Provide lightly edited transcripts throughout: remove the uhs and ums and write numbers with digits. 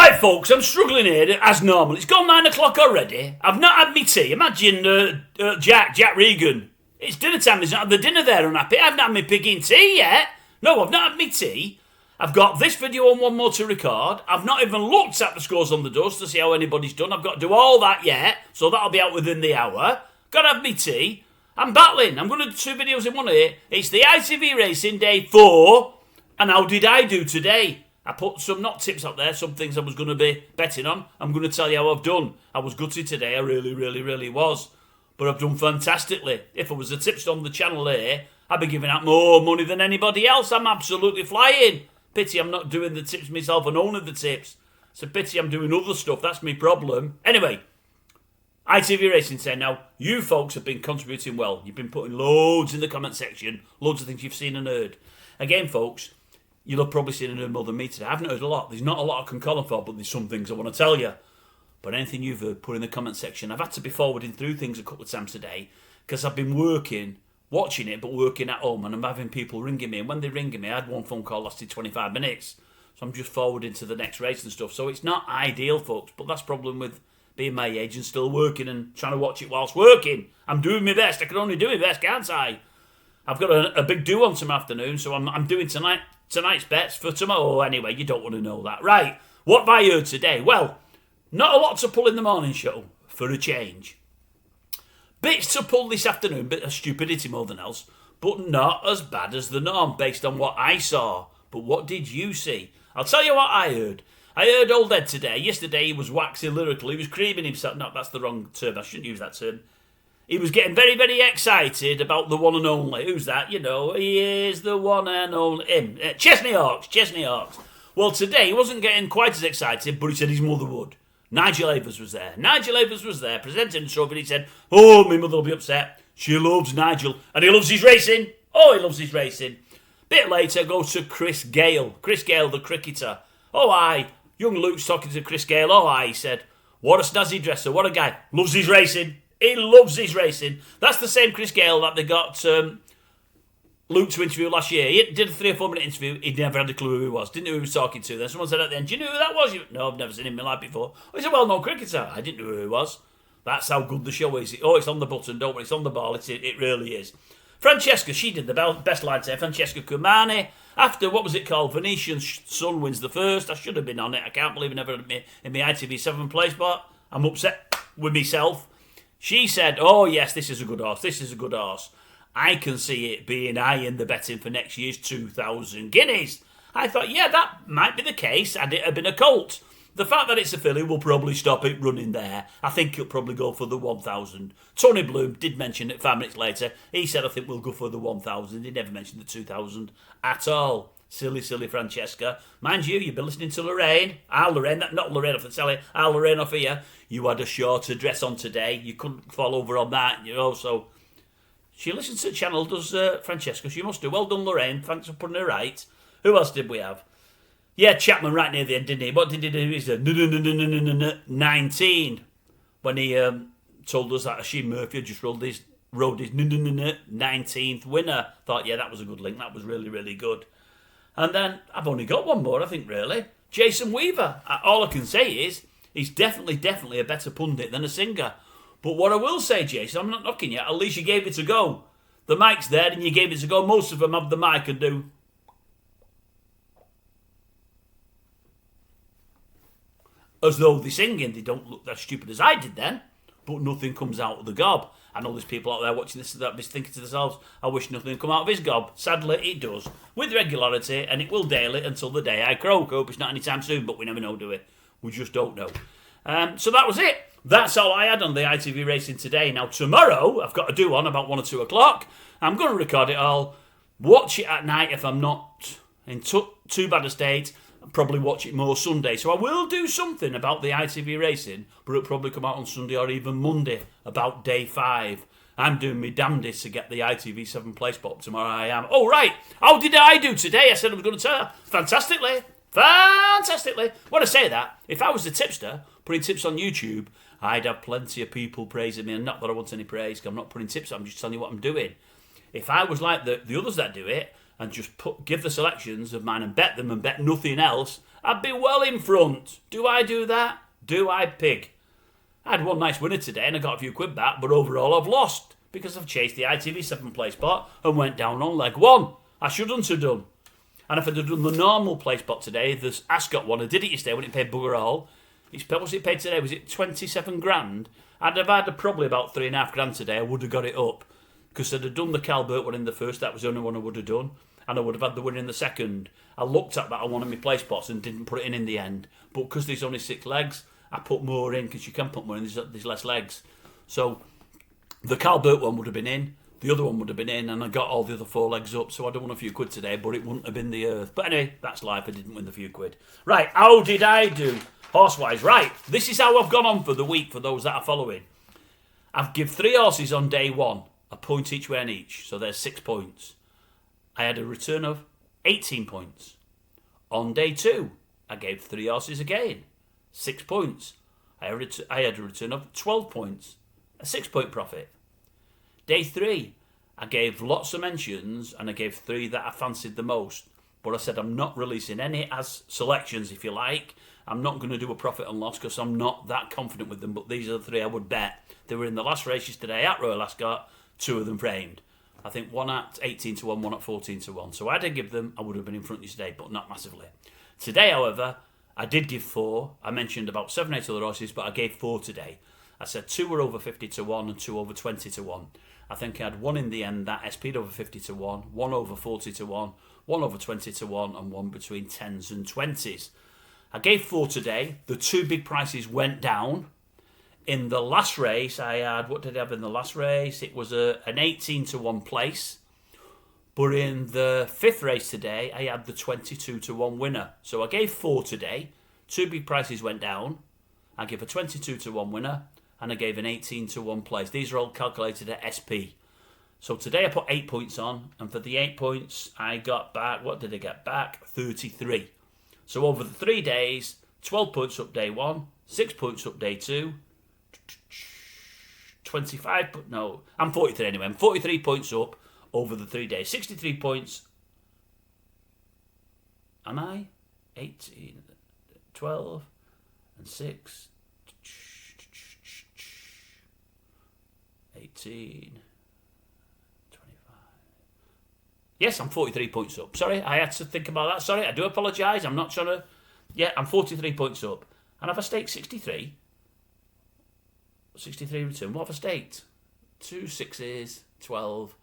Right, folks, I'm struggling here as normal. It's gone 9 o'clock already. I've not had me tea. Imagine Jack Regan. It's dinner time. He's not had the dinner there, unhappy. I've not had me picking tea yet. No, I've not had me tea. I've got this video and one more to record. I've not even looked at the scores on the dust to see how anybody's done. I've got to do all that yet, so that'll be out within the hour. Got to have me tea. I'm battling. I'm going to do 2 videos in one here. It's the ITV Racing Day 4, and how did I do today? I put some, not tips up there, some things I was going to be betting on. I'm going to tell you how I've done. I was gutted today, I really was. But I've done fantastically. If I was a tipster on the channel here, I'd be giving out more money than anybody else. I'm absolutely flying. Pity I'm not doing the tips myself and owning the tips. It's a pity I'm doing other stuff, that's my problem. Anyway, ITV Racing say now, you folks have been contributing well. You've been putting loads in the comment section, loads of things you've seen and heard. Again, folks, you'll have probably seen and heard more than me today. I haven't heard a lot. There's not a lot I can call for, but there's some things I want to tell you. But anything you've heard, put in the comment section. I've had to be forwarding through things a couple of times today because I've been working, watching it, but working at home, and I'm having people ringing me. And when they're ringing me, I had one phone call lasted 25 minutes. So I'm just forwarding to the next race and stuff. So it's not ideal, folks, but that's the problem with being my age and still working and trying to watch it whilst working. I'm doing my best. I can only do my best, can't I? I've got a big do on tomorrow afternoon, so I'm doing tonight's bets for tomorrow. Anyway, you don't want to know that. Right, what have I heard today? Well, not a lot to pull in the morning show, for a change. Bits to pull this afternoon, bit of stupidity more than else, but not as bad as the norm based on what I saw. But what did you see? I'll tell you what I heard. I heard old Ed today. Yesterday he was waxing lyrical. He was creaming himself. No, that's the wrong term. I shouldn't use that term. He was getting very excited about the one and only. Who's that? You know, he is the one and only. Him. Chesney Hawks. Well, today he wasn't getting quite as excited, but he said his mother would. Nigel Avers was there, presenting the trophy, and he said, oh, my mother will be upset. She loves Nigel, and he loves his racing. Oh, he loves his racing. Bit later, goes to Chris Gale. Chris Gale, the cricketer. Oh, aye. Young Luke's talking to Chris Gale. Oh, aye, he said. What a snazzy dresser. What a guy. Loves his racing. He loves his racing. That's the same Chris Gale that they got Luke to interview last year. He did a 3 or 4 minute interview. He'd never had a clue who he was. Didn't know who he was talking to. Then someone said at the end, do you know who that was? No, I've never seen him in my life before. Oh, he's a well-known cricketer. I didn't know who he was. That's how good the show is. Oh, it's on the button. Don't worry, it's on the ball. It really is. Francesca, she did the best line today. Francesca Kumani. After, what was it called? Venetian Sun wins the first. I should have been on it. I can't believe I never had me in my ITV 7 place spot. I'm upset with myself. She said, oh, yes, this is a good horse. I can see it being high in the betting for next year's 2,000 guineas. I thought, yeah, that might be the case had it have been a colt. The fact that it's a filly will probably stop it running there. I think he'll probably go for the 1,000. Tony Bloom did mention it 5 minutes later. He said, I think we'll go for the 1,000. He never mentioned the 2,000 at all. Silly Francesca. Mind you, you've been listening to Lorraine. Lorraine, not Lorraine off the telly. Lorraine off here. You had a shorter dress on today. You couldn't fall over on that, you know, so... She listens to the channel, does Francesca. She must do. Well done, Lorraine. Thanks for putting her right. Who else did we have? Yeah, Chapman right near the end, didn't he? What did he do? He said 19 when he told us that Ashim Murphy had just rode his 19th winner. Thought, yeah, that was a good link. That was really good. And then I've only got one more, I think, really. Jason Weaver. All I can say is he's definitely a better pundit than a singer. But what I will say, Jason, I'm not knocking you. At least you gave it a go. The mic's there and you gave it a go. Most of them have the mic and do... as though they're singing. They don't look that stupid as I did then. But nothing comes out of the gob. I know there's people out there watching this that be thinking to themselves, I wish nothing would come out of his gob. Sadly, it does. With regularity, and it will daily until the day I croak. Hope it's not anytime soon, but we never know, do we? We just don't know. So that was it. That's all I had on the ITV Racing today. Now, tomorrow, I've got to do one about 1 or 2 o'clock. I'm going to record it all, watch it at night if I'm not in too bad a state, and probably watch it more Sunday. So I will do something about the ITV Racing, but it'll probably come out on Sunday or even Monday about day 5. I'm doing my damnedest to get the ITV 7 play spot tomorrow. I am. Oh, right. How did I do today? I said I was going to tell you. Fantastically. When I say that, if I was a tipster putting tips on YouTube, I'd have plenty of people praising me, and not that I want any praise, because I'm not putting tips on, I'm just telling you what I'm doing. If I was like the others that do it, and just give the selections of mine and bet them and bet nothing else, I'd be well in front. Do I do that? Do I pig? I had one nice winner today and I got a few quid back, but overall I've lost because I've chased the ITV 7th place spot and went down on leg 1. I shouldn't have done. And if I'd have done the normal place spot today, the Ascot one, I did it yesterday when it paid bugger all. What was it paid today? Was it 27 grand? I'd have had probably about 3.5 grand today. I would have got it up because I'd have done the Calbert one in the first. That was the only one I would have done. And I would have had the win in the second. I looked at that on one of my play spots and didn't put it in the end. But because there's only 6 legs, I put more in because you can put more in. There's less legs. So the Calbert one would have been in. The other one would have been in. And I got all the other 4 legs up. So I'd have won a few quid today. But it wouldn't have been the earth. But anyway, that's life. I didn't win the few quid. Right, how did I do? Horsewise. Right, this is how I've gone on for the week for those that are following. I've given 3 horses on day 1. A point each way on each. So there's 6 points. I had a return of 18 points. On day 2, I gave 3 horses again. 6 points. I had a return of 12 points. A 6-point profit. Day 3, I gave lots of mentions and I gave 3 that I fancied the most. But I said I'm not releasing any as selections, if you like. I'm not going to do a profit and loss because I'm not that confident with them. But these are the 3 I would bet. They were in the last races today at Royal Ascot. 2 of them framed. I think one at 18 to 1, one at 14 to 1. So I did give them, I would have been in front of you today, but not massively. Today, however, I did give 4. I mentioned about 7, 8 other horses, but I gave 4 today. I said 2 were over 50 to 1 and 2 over 20 to 1. I think I had 1 in the end that SP'd over 50 to 1, 1 over 40 to 1, 1 over 20 to 1, and 1 between 10s and 20s. I gave 4 today. The 2 big prices went down. In the last race, I had, what did I have in the last race? It was an 18 to 1 place. But in the 5th race today, I had the 22 to 1 winner. So I gave 4 today. 2 big prices went down. I gave a 22 to 1 winner. And I gave an 18 to 1 place. These are all calculated at SP. So today I put 8 points on. And for the 8 points, I got back, what did I get back? 33. So over the 3 days, 12 points up day 1, 6 points up day 2, 25, but no, I'm 43 anyway. I'm 43 points up over the 3 days. 63 points. Am I? 18, 12, and 6. 18, 25. Yes, I'm 43 points up. Sorry, I had to think about that. Sorry, I do apologise. I'm not trying to... Yeah, I'm 43 points up. And have I staked 63? 63 return. What have I staked? 2 6s, 12,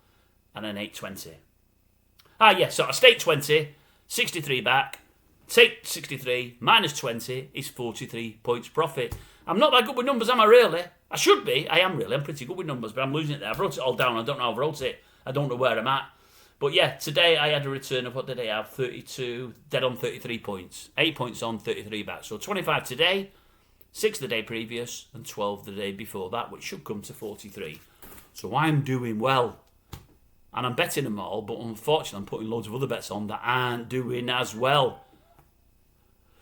and an 820. So I staked 20, 63 back, take 63, minus 20 is 43 points profit. I'm not that good with numbers, am I really? I should be. I am really. I'm pretty good with numbers, but I'm losing it there. I've wrote it all down. I don't know how I've wrote it. I don't know where I'm at. But yeah, today I had a return of, what did I have? 32, dead on 33 points. 8 points on, 33 back. So 25 today, 6 the day previous, and 12 the day before that, which should come to 43. So I'm doing well. And I'm betting them all, but unfortunately I'm putting loads of other bets on that aren't doing as well.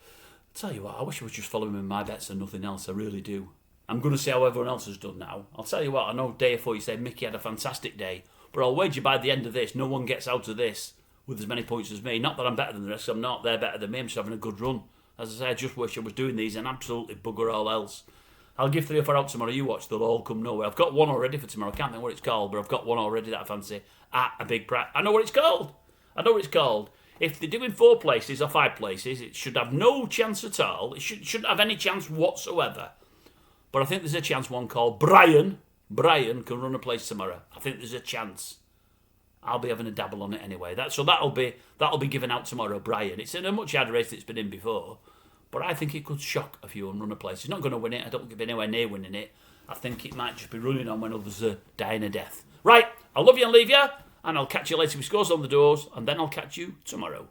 I'll tell you what, I wish I was just following my bets and nothing else. I really do. I'm going to see how everyone else has done now. I'll tell you what, I know day 4 you said Mickey had a fantastic day, but I'll wager by the end of this, no one gets out of this with as many points as me. Not that I'm better than the rest, I'm not. They're better than me. I'm just having a good run. As I say, I just wish I was doing these and absolutely bugger all else. I'll give 3 or 4 out tomorrow. You watch, they'll all come nowhere. I've got one already for tomorrow. I can't think what it's called, but I've got one already that I fancy at a big price. I know what it's called. If they're doing 4 places or 5 places, it should have no chance at all. It shouldn't have any chance whatsoever. But I think there's a chance one called Brian can run a place tomorrow. I think there's a chance. I'll be having a dabble on it anyway. That'll be given out tomorrow, Brian. It's in a much harder race than it's been in before. But I think it could shock a few and run a place. He's not going to win it. I don't think he'll be anywhere near winning it. I think it might just be running on when others are dying a death. Right, I'll love you and leave you. And I'll catch you later with scores on the doors. And then I'll catch you tomorrow.